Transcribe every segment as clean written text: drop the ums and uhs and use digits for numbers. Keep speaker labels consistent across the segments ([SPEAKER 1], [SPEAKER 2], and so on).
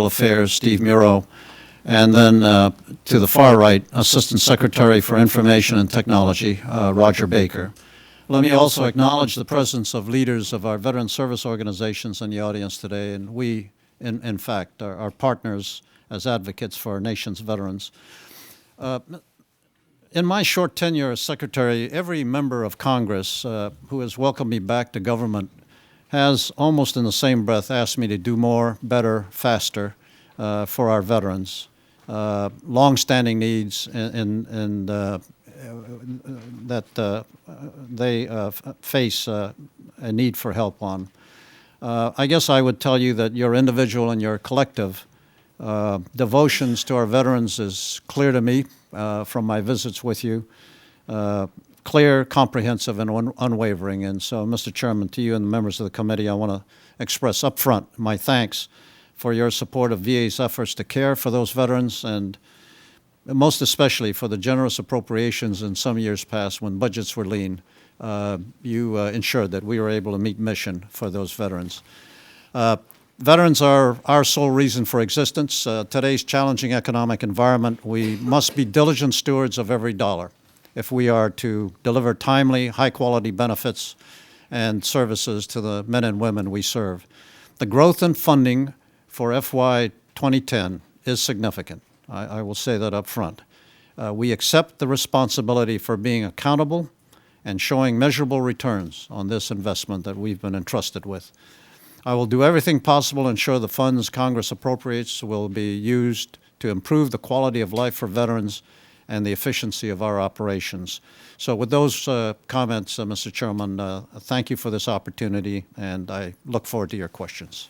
[SPEAKER 1] Affairs, Steve Muro, and then to the far right, Assistant Secretary for Information and Technology, Roger Baker. Let me also acknowledge the presence of leaders of our veteran service organizations in the audience today, and we, in fact, are partners as advocates for our nation's veterans. In my short tenure as Secretary, every member of Congress who has welcomed me back to government has almost in the same breath asked me to do more, better, faster for our veterans. Long-standing needs and that they face a need for help on. I guess I would tell you that your individual and your collective devotions to our veterans is clear to me from my visits with you. Clear, comprehensive, and unwavering. And so, Mr. Chairman, to you and the members of the committee, I want to express up front my thanks for your support of VA's efforts to care for those veterans, and most especially for the generous appropriations in some years past when budgets were lean. You ensured that we were able to meet mission for those veterans. Veterans are our sole reason for existence. Today's challenging economic environment, we must be diligent stewards of every dollar if we are to deliver timely, high-quality benefits and services to the men and women we serve. The growth in funding for FY 2010 is significant. I will say that up front. We accept the responsibility for being accountable and showing measurable returns on this investment that we've been entrusted with. I will do everything possible to ensure the funds Congress appropriates will be used to improve the quality of life for veterans and the efficiency of our operations. So with those comments, Mr. Chairman, thank you for this opportunity, and I look forward to your questions.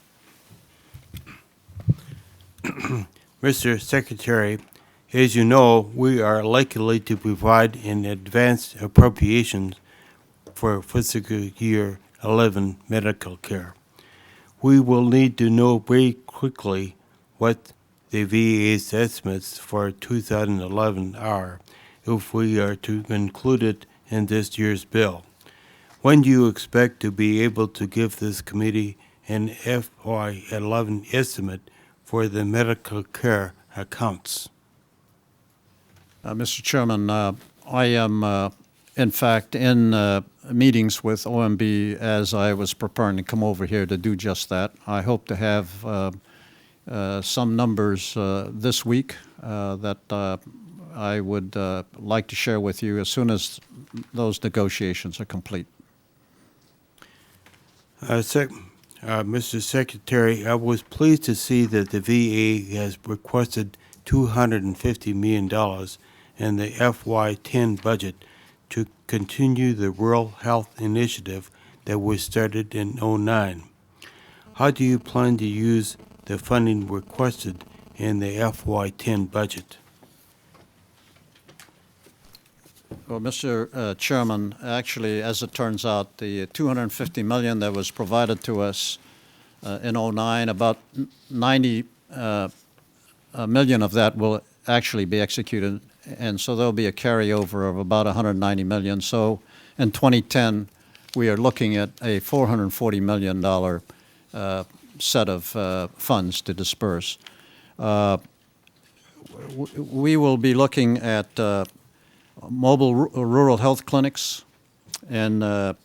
[SPEAKER 2] Mr. Secretary, as you know, we are likely to provide an advanced appropriations for fiscal year 11 medical care. We will need to know very quickly what the VA's estimates for 2011 are if we are to include it in this year's bill. When do you expect to be able to give this committee an FY11 estimate for the medical care accounts?
[SPEAKER 1] Mr. Chairman, I am, in fact, in meetings with OMB as I was preparing to come over here to do just that. I hope to have some numbers this week that I would like to share with you as soon as those negotiations are complete.
[SPEAKER 2] Mr. Secretary, I was pleased to see that the VA has requested $250 million in the FY10 budget to continue the Rural Health Initiative that was started in 2009. How do you plan to use the funding requested in the FY10 budget?
[SPEAKER 1] Well, Mr. Chairman, actually, as it turns out, the $250 million that was provided to us in 2009, about 90 million of that will actually be executed, and so there'll be a carryover of about 190 million. So in 2010, we are looking at a $440 million set of funds to disperse. We will be looking at mobile rural health clinics and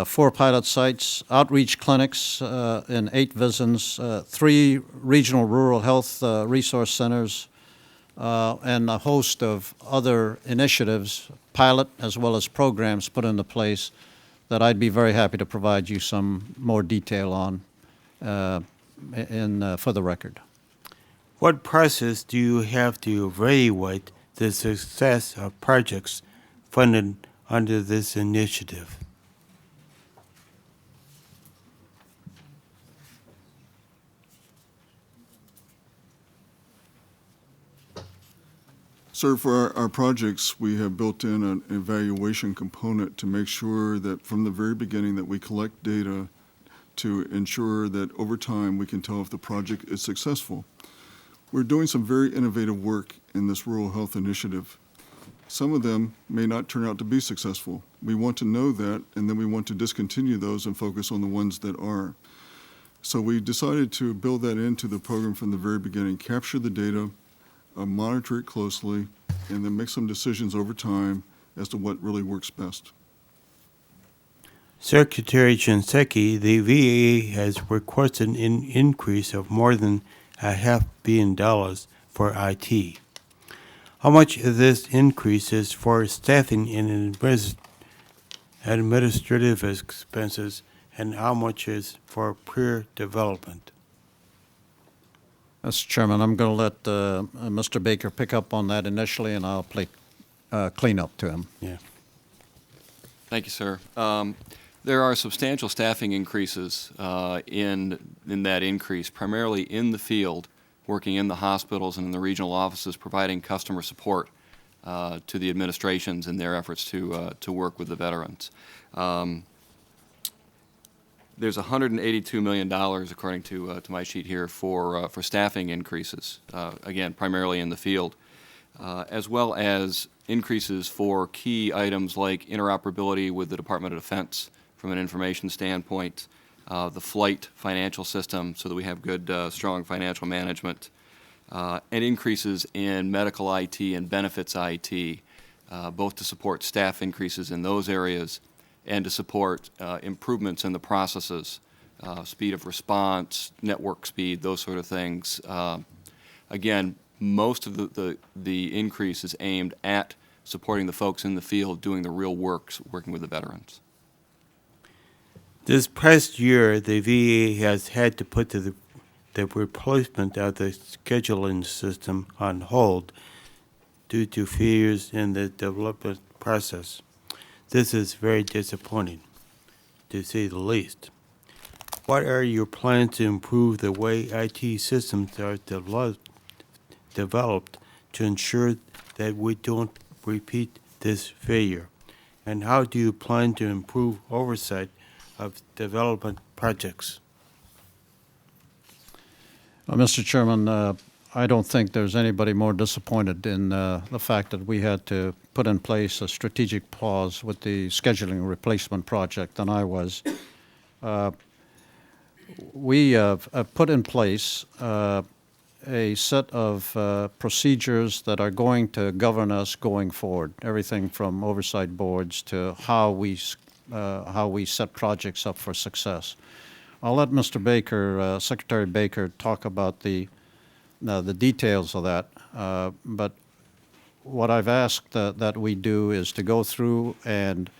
[SPEAKER 1] 4 pilot sites, outreach clinics in 8 VISNs, 3 regional rural health resource centers, and a host of other initiatives, pilot as well as programs put into place that I'd be very happy to provide you some more detail on for the record.
[SPEAKER 2] What process do you have to evaluate the success of projects funded under this initiative?
[SPEAKER 3] Sir, for our projects, we have built in an evaluation component to make sure that from the very beginning that we collect data to ensure that over time we can tell if the project is successful. We're doing some very innovative work in this Rural Health Initiative. Some of them may not turn out to be successful. We want to know that, and then we want to discontinue those and focus on the ones that are. So we decided to build that into the program from the very beginning, capture the data, monitor it closely, and then make some decisions over time as to what really works best.
[SPEAKER 2] Secretary Shinseki, the VA has requested an increase of more than $500 million for IT. How much of this increase is for staffing and administrative expenses, and how much is for peer development?
[SPEAKER 1] Mr. Chairman, I'm going to let Mr. Baker pick up on that initially, and I'll play cleanup to him.
[SPEAKER 2] Yeah.
[SPEAKER 4] Thank you, sir. There are substantial staffing increases in that increase, primarily in the field, working in the hospitals and in the regional offices, providing customer support to the administrations in their efforts to work with the veterans. There's $182 million, according to my sheet here, for staffing increases, again, primarily in the field, as well as increases for key items like interoperability with the Department of Defense from an information standpoint, the flight financial system so that we have good, strong financial management, and increases in medical IT and benefits IT, both to support staff increases in those areas and to support improvements in the processes, speed of response, network speed, those sort of things. Again, most of the increase is aimed at supporting the folks in the field doing the real work, working with the veterans.
[SPEAKER 2] This past year, the VA has had to put the replacement of the scheduling system on hold due to failures in the development process. This is very disappointing, to say the least. What are your plans to improve the way IT systems are developed to ensure that we don't repeat this failure? And how do you plan to improve oversight of development projects?
[SPEAKER 1] Mr. Chairman, I don't think there's anybody more disappointed in the fact that we had to put in place a strategic pause with the scheduling replacement project than I was. We have put in place a set of procedures that are going to govern us going forward, everything from oversight boards to how we set projects up for success. I'll let Mr. Baker, Secretary Baker, talk about the details of that. But what I've asked that we do is to go through and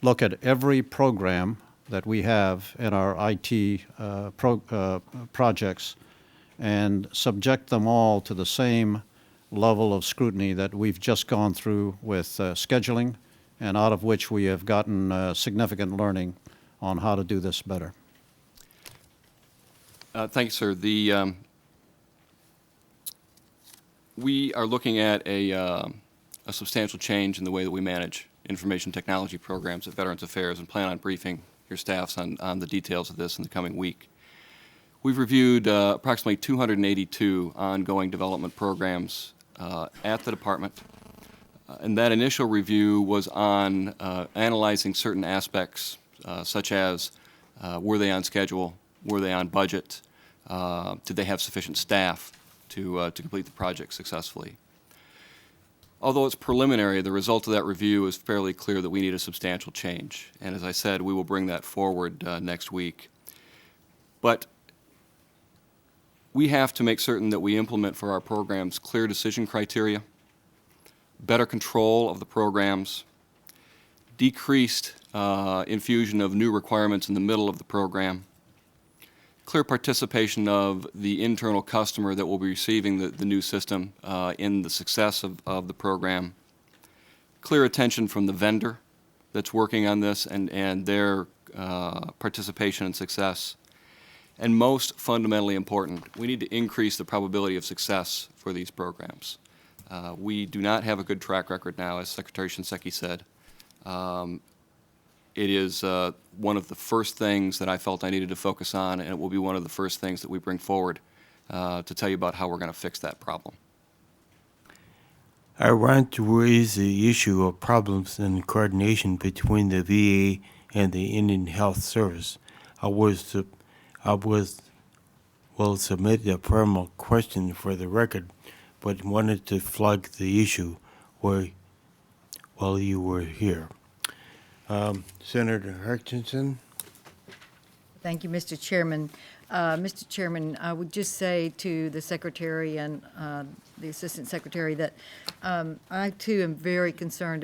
[SPEAKER 1] look at every program that we have in our IT projects and subject them all to the same level of scrutiny that we've just gone through with scheduling, and out of which we have gotten significant learning on how to do this better.
[SPEAKER 4] Thank you, sir. We are looking at a substantial change in the way that we manage information technology programs at Veterans Affairs and plan on briefing your staffs on the details of this in the coming week. We've reviewed approximately 282 ongoing development programs at the department. And that initial review was on analyzing certain aspects, such as were they on schedule, were they on budget, did they have sufficient staff to complete the project successfully. Although it's preliminary, the result of that review is fairly clear that we need a substantial change. And as I said, we will bring that forward next week. But we have to make certain that we implement for our programs clear decision criteria, better control of the programs, decreased infusion of new requirements in the middle of the program, clear participation of the internal customer that will be receiving the new system in the success of the program, clear attention from the vendor that's working on this and their participation and success. And most fundamentally important, we need to increase the probability of success for these programs. We do not have a good track record now, as Secretary Shinseki said. It is one of the first things that I felt I needed to focus on, and it will be one of the first things that we bring forward to tell you about how we're going to fix that problem.
[SPEAKER 2] I want to raise the issue of problems in coordination between the VA and the Indian Health Service. I will submit a formal question for the record, but wanted to flag the issue while you were here. Senator Hutchinson?
[SPEAKER 5] Thank you, Mr. Chairman. Mr. Chairman, I would just say to the Secretary and the Assistant Secretary that I too am very concerned